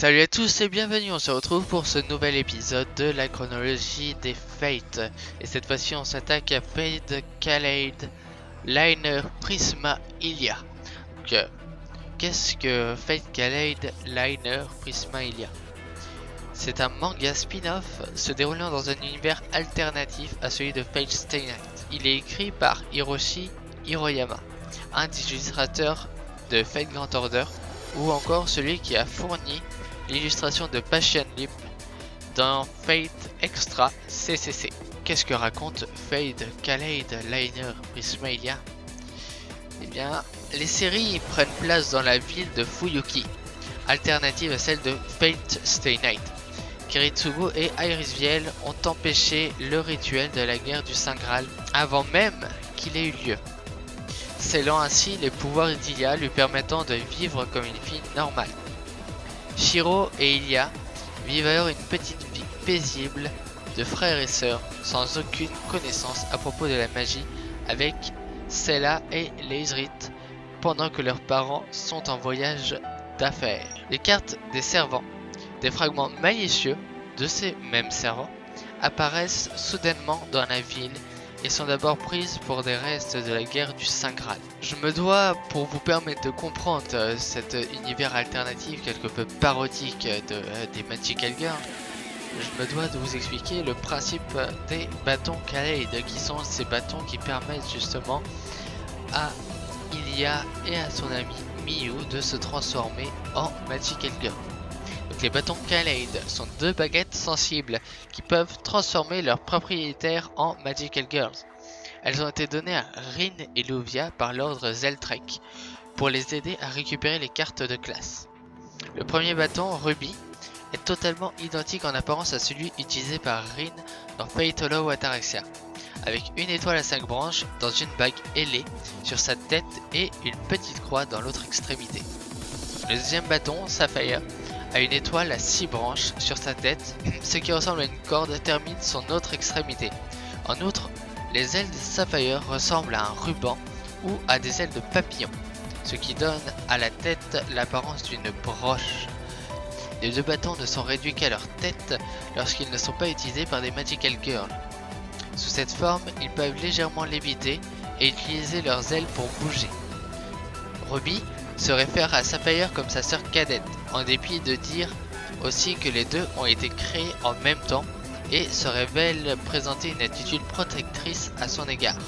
Salut à tous et bienvenue, on se retrouve pour ce nouvel épisode de la chronologie des Fates. Et cette fois-ci on s'attaque à Fate Kaleid Liner Prisma Ilia. Donc, qu'est-ce que Fate Kaleid Liner Prisma Ilia? C'est un manga spin-off se déroulant dans un univers alternatif à celui de Fate Stay Night. Il est écrit par Hiroshi Hiroyama, un des illustrateurs de Fate Grand Order, ou encore celui qui a fourni l'illustration de Passion Lip dans Fate Extra CCC. Qu'est-ce que raconte Fate Kaleid Liner Prisma Ilia? Eh bien, les séries prennent place dans la ville de Fuyuki, alternative à celle de Fate Stay Night. Kiritsugu et Iris Viel ont empêché le rituel de la guerre du Saint Graal avant même qu'il ait eu lieu, scellant ainsi les pouvoirs d'Ilia lui permettant de vivre comme une fille normale. Shiro et Ilia vivent alors une petite vie paisible de frères et sœurs sans aucune connaissance à propos de la magie avec Sela et Leisrit pendant que leurs parents sont en voyage d'affaires. Les cartes des servants, des fragments malicieux de ces mêmes servants, apparaissent soudainement dans la ville et sont d'abord prises pour des restes de la guerre du Saint Graal. Je me dois, pour vous permettre de comprendre cet univers alternatif quelque peu parodique des Magical Girls, je me dois de vous expliquer le principe des bâtons Kaleid, qui sont ces bâtons qui permettent justement à Ilia et à son ami Miyu de se transformer en Magical Girl. Donc les bâtons Kaleid sont deux baguettes sensibles qui peuvent transformer leurs propriétaires en Magical Girls. Elles ont été données à Rin et Luvia par l'ordre Zeltrek pour les aider à récupérer les cartes de classe. Le premier bâton, Ruby, est totalement identique en apparence à celui utilisé par Rin dans Fate Hollow Ataraxia, avec une étoile à 5 branches dans une bague ailée sur sa tête et une petite croix dans l'autre extrémité. Le deuxième bâton, Sapphire, a une étoile à 6 branches sur sa tête, ce qui ressemble à une corde termine son autre extrémité. En outre, les ailes de Sapphire ressemblent à un ruban ou à des ailes de papillon, ce qui donne à la tête l'apparence d'une broche. Les deux bâtons ne sont réduits qu'à leur tête lorsqu'ils ne sont pas utilisés par des Magical Girls. Sous cette forme, ils peuvent légèrement léviter et utiliser leurs ailes pour bouger. Ruby se réfère à Sapphire comme sa sœur cadette, en dépit de dire aussi que les deux ont été créés en même temps et se révèle présenter une attitude protectrice à son égard.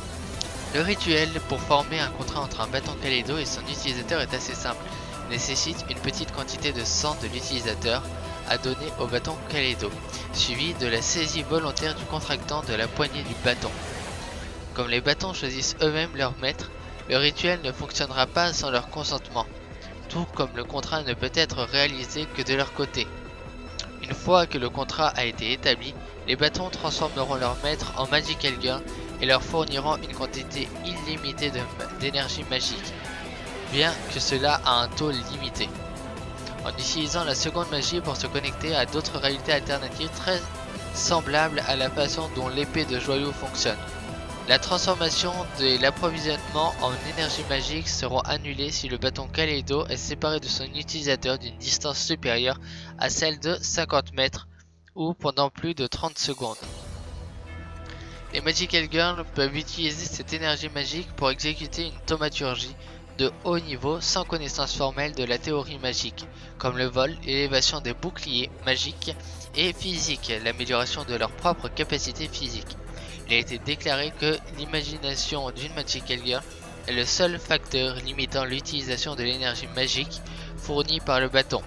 Le rituel pour former un contrat entre un bâton Kaleido et son utilisateur est assez simple, nécessite une petite quantité de sang de l'utilisateur à donner au bâton Kaleido, suivi de la saisie volontaire du contractant de la poignée du bâton. Comme les bâtons choisissent eux-mêmes leur maître, le rituel ne fonctionnera pas sans leur consentement, tout comme le contrat ne peut être réalisé que de leur côté. Une fois que le contrat a été établi, les bâtons transformeront leur maître en Magical Girl et leur fourniront une quantité illimitée d'énergie magique, bien que cela a un taux limité, en utilisant la seconde magie pour se connecter à d'autres réalités alternatives très semblables à la façon dont l'épée de joyau fonctionne. La transformation et l'approvisionnement en énergie magique seront annulés si le bâton Kaleido est séparé de son utilisateur d'une distance supérieure à celle de 50 mètres ou pendant plus de 30 secondes. Les Magical Girls peuvent utiliser cette énergie magique pour exécuter une thaumaturgie de haut niveau sans connaissance formelle de la théorie magique, comme le vol, l'élévation des boucliers magiques et physiques, l'amélioration de leurs propres capacités physiques. Il a été déclaré que l'imagination d'une Magical Girl est le seul facteur limitant l'utilisation de l'énergie magique fournie par le bâton.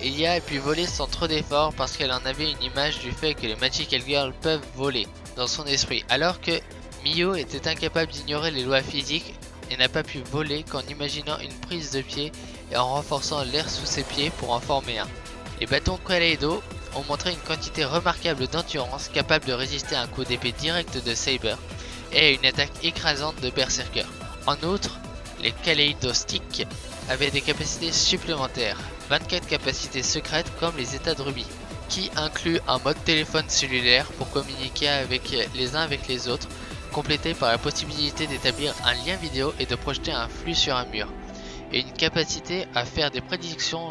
Ilia a pu voler sans trop d'efforts parce qu'elle en avait une image du fait que les Magical Girls peuvent voler dans son esprit, alors que Miyu était incapable d'ignorer les lois physiques et n'a pas pu voler qu'en imaginant une prise de pied et en renforçant l'air sous ses pieds pour en former un. Les bâtons Kaleido ont montré une quantité remarquable d'endurance capable de résister à un coup d'épée direct de Saber et à une attaque écrasante de Berserker. En outre, les Kaleido Sticks avaient des capacités supplémentaires, 24 capacités secrètes comme les états de Ruby, qui incluent un mode téléphone cellulaire pour communiquer les uns avec les autres, complété par la possibilité d'établir un lien vidéo et de projeter un flux sur un mur, et une capacité à faire des prédictions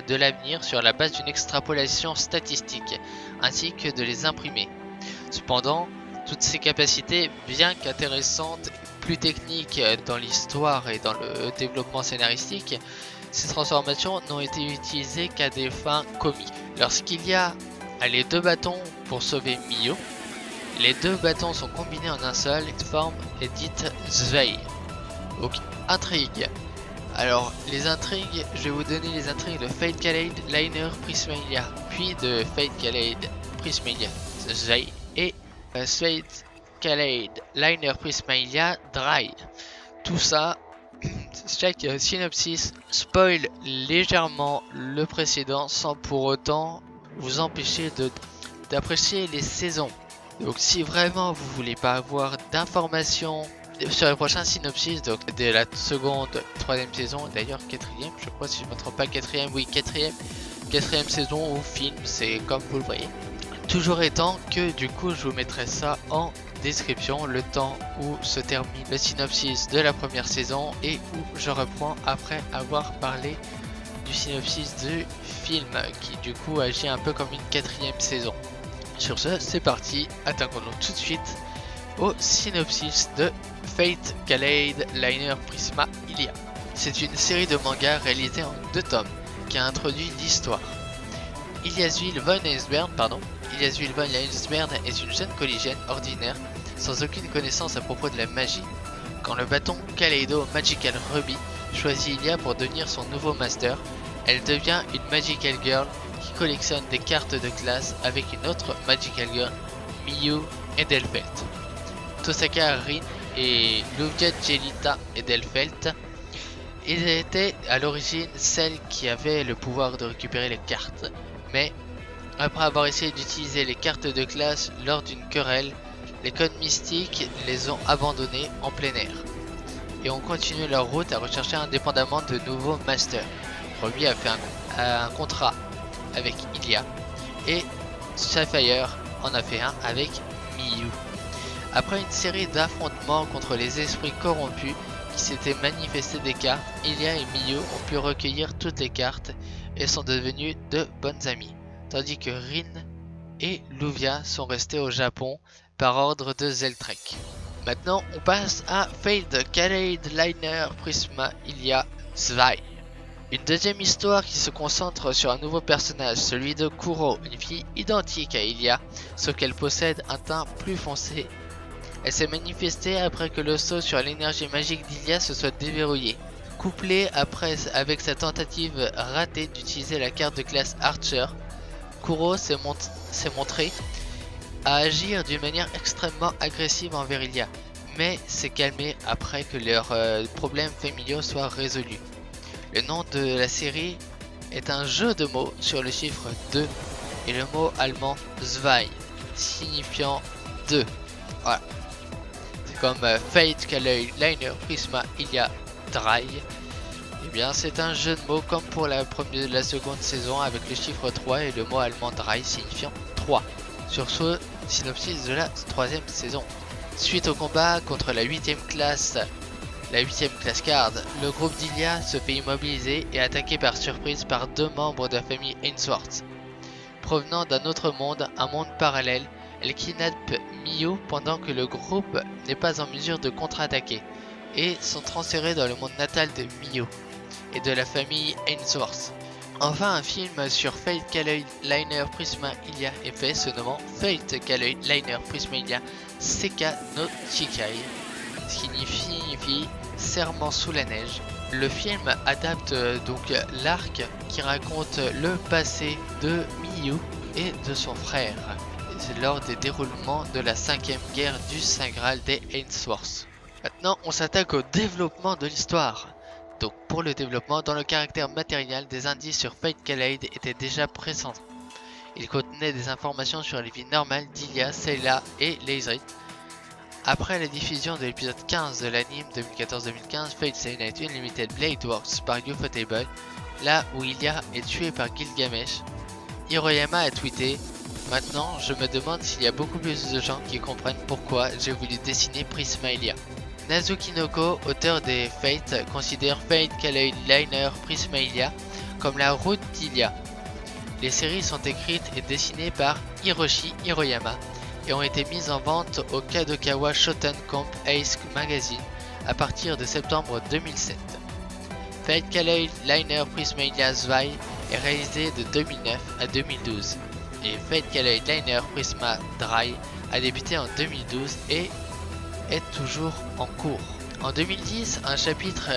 de l'avenir sur la base d'une extrapolation statistique, ainsi que de les imprimer. Cependant, toutes ces capacités, bien qu'intéressantes, plus techniques dans l'histoire et dans le développement scénaristique, ces transformations n'ont été utilisées qu'à des fins comiques. Lorsqu'il y a les deux bâtons pour sauver Mio, les deux bâtons sont combinés en un seul, cette forme est dite Zwei. Donc, intrigue. Alors, les intrigues, je vais vous donner les intrigues de Fate Kaleid, Liner, Prismalia, puis de Fate Kaleid, Prismalia, Zwei, et Fate Kaleid, Liner, Prismalia, Dry. Tout ça, chaque synopsis spoil légèrement le précédent sans pour autant vous empêcher d'apprécier les saisons. Donc si vraiment vous voulez pas avoir d'informations sur les prochains synopsis, donc de la seconde, troisième saison, d'ailleurs quatrième, je crois si je ne me trompe pas, quatrième saison ou film, c'est comme vous le voyez. Toujours étant que du coup je vous mettrai ça en description le temps où se termine le synopsis de la première saison et où je reprends après avoir parlé du synopsis du film qui du coup agit un peu comme une quatrième saison. Sur ce, c'est parti, attaquons-nous tout de suite au synopsis de Fate Kaleid Liner Prisma Ilia. C'est une série de mangas réalisée en 2 tomes qui a introduit l'histoire. Ilyasville von Landsberg est une jeune collégienne ordinaire sans aucune connaissance à propos de la magie. Quand le bâton Kaleido Magical Ruby choisit Ilia pour devenir son nouveau master, elle devient une Magical Girl qui collectionne des cartes de classe avec une autre Magical Girl, Miyu Edelfelt. Tosaka Rin et Luvia Jelita Edelfelt étaient à l'origine celles qui avaient le pouvoir de récupérer les cartes, mais après avoir essayé d'utiliser les cartes de classe lors d'une querelle, les codes mystiques les ont abandonnées en plein air et ont continué leur route à rechercher indépendamment de nouveaux masters. Ruby a fait un contrat avec Ilia et Sapphire en a fait un avec Miyu. Après une série d'affrontements contre les esprits corrompus qui s'étaient manifestés des cartes, Ilia et Miyu ont pu recueillir toutes les cartes et sont devenus de bonnes amies, tandis que Rin et Luvia sont restés au Japon par ordre de Zeltrek. Maintenant, on passe à Fate Kaleid Liner Prisma Ilia Zwei. Une deuxième histoire qui se concentre sur un nouveau personnage, celui de Kuro, une fille identique à Ilia, sauf qu'elle possède un teint plus foncé. Elle s'est manifestée après que le saut sur l'énergie magique d'Ilia se soit déverrouillé. Couplé avec sa tentative ratée d'utiliser la carte de classe Archer, Kuro s'est montré à agir d'une manière extrêmement agressive envers Ilia, mais s'est calmé après que leurs problèmes familiaux soient résolus. Le nom de la série est un jeu de mots sur le chiffre 2 et le mot allemand Zwei, signifiant 2. Voilà. C'est comme Fate Kaleid Liner Prisma Ilia Drei. Et bien c'est un jeu de mots comme pour la seconde saison avec le chiffre 3 et le mot allemand Drei signifiant 3. Sur ce, synopsis de la troisième saison. Suite au combat contre la 8ème classe garde, le groupe d'Ilia se fait immobiliser et attaqué par surprise par 2 membres de la famille Ainsworth. Provenant d'un autre monde, un monde parallèle, elle kidnappe Miyu pendant que le groupe n'est pas en mesure de contre-attaquer et sont transférés dans le monde natal de Miyu et de la famille Ainsworth. Enfin, un film sur Fate Kaleid Liner Prisma Ilia est fait, se nommant Fate Kaleid Liner Prisma Ilia Seka no Chikai, ce qui signifie serment sous la neige. Le film adapte donc l'arc qui raconte le passé de Miyu et de son frère lors des déroulements de la 5ème guerre du Saint Graal des Ainsworth. Maintenant, on s'attaque au développement de l'histoire. Donc pour le développement, dans le caractère matériel, des indices sur Fate Kaleid étaient déjà présents. Il contenait des informations sur les vies normales d'Ilia, Sayla et Leisrit. Après la diffusion de l'épisode 15 de l'anime 2014-2015 Fate Stay Night Unlimited Blade Works par Ufotable, là où Ilia est tué par Gilgamesh, Hiroyama a tweeté « Maintenant, je me demande s'il y a beaucoup plus de gens qui comprennent pourquoi j'ai voulu dessiner Prisma Ilia. » Nazuki Noko, auteur des Fate, considère Fate Kaleid Liner Prisma Ilia comme la route d'Ilia. Les séries sont écrites et dessinées par Hiroshi Hiroyama et ont été mises en vente au Kadokawa Shoten Comp Ace Magazine à partir de septembre 2007. Fate Kaleid Liner Prisma Ilia Zwei est réalisé de 2009 à 2012 et Fate Kaleid Liner Prisma Dry a débuté en 2012 et est toujours en cours. En 2010, un chapitre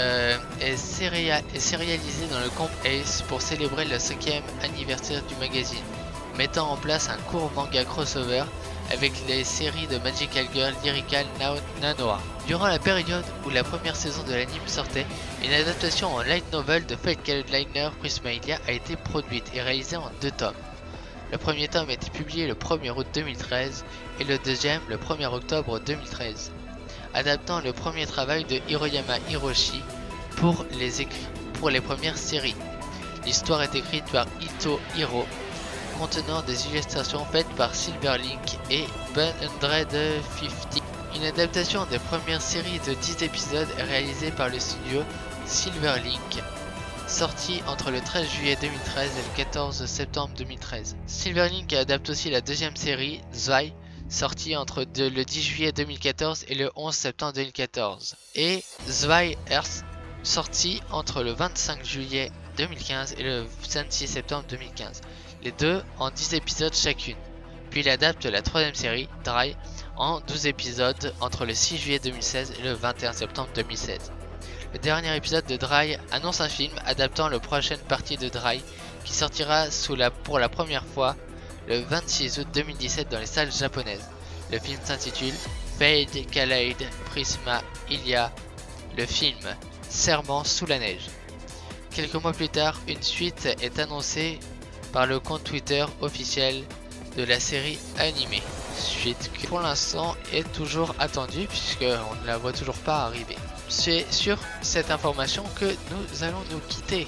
est sérialisé dans le Comp Ace pour célébrer le 5e anniversaire du magazine, mettant en place un court manga crossover avec les séries de Magical Girl Lyrical Nanoa. Durant la période où la première saison de l'anime sortait, une adaptation en light novel de Fate Kaleid Liner Prisma Ilia a été produite et réalisée en 2 tomes. Le premier tome a été publié le 1er août 2013 et le deuxième le 1er octobre 2013, adaptant le premier travail de Hiroyama Hiroshi pour les premières séries. L'histoire est écrite par Ito Hiro, contenant des illustrations faites par Silverlink et 150. Une adaptation des premières séries de 10 épisodes est réalisée par le studio Silverlink, sorti entre le 13 juillet 2013 et le 14 septembre 2013. Silverlink adapte aussi la deuxième série, Zwei, sorti entre le 10 juillet 2014 et le 11 septembre 2014, et Zwei Earth, sorti entre le 25 juillet 2015 et le 26 septembre 2015, les deux en 10 épisodes chacune. Puis il adapte la troisième série, Dry, en 12 épisodes entre le 6 juillet 2016 et le 21 septembre 2016. Le dernier épisode de Dry annonce un film adaptant la prochaine partie de Dry qui sortira pour la première fois le 26 août 2017 dans les salles japonaises. Le film s'intitule Fate Kaleid Prisma Ilia, le film Serment sous la neige. Quelques mois plus tard, une suite est annoncée par le compte Twitter officiel de la série animée. Suite qui pour l'instant est toujours attendue puisqu'on ne la voit toujours pas arriver. C'est sur cette information que nous allons nous quitter.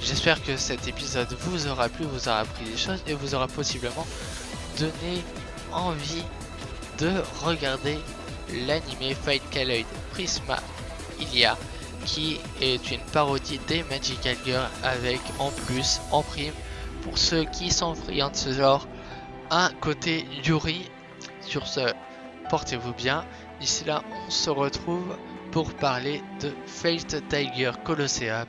J'espère que cet épisode vous aura plu, vous aura appris des choses et vous aura possiblement donné envie de regarder l'anime Fate Kaleid Prisma Ilia, qui est une parodie des Magical Girl avec en plus, en prime, pour ceux qui sont friands de ce genre, un côté Yuri. Sur ce, portez-vous bien. D'ici là, on se retrouve pour parler de Fate Tiger Colosseum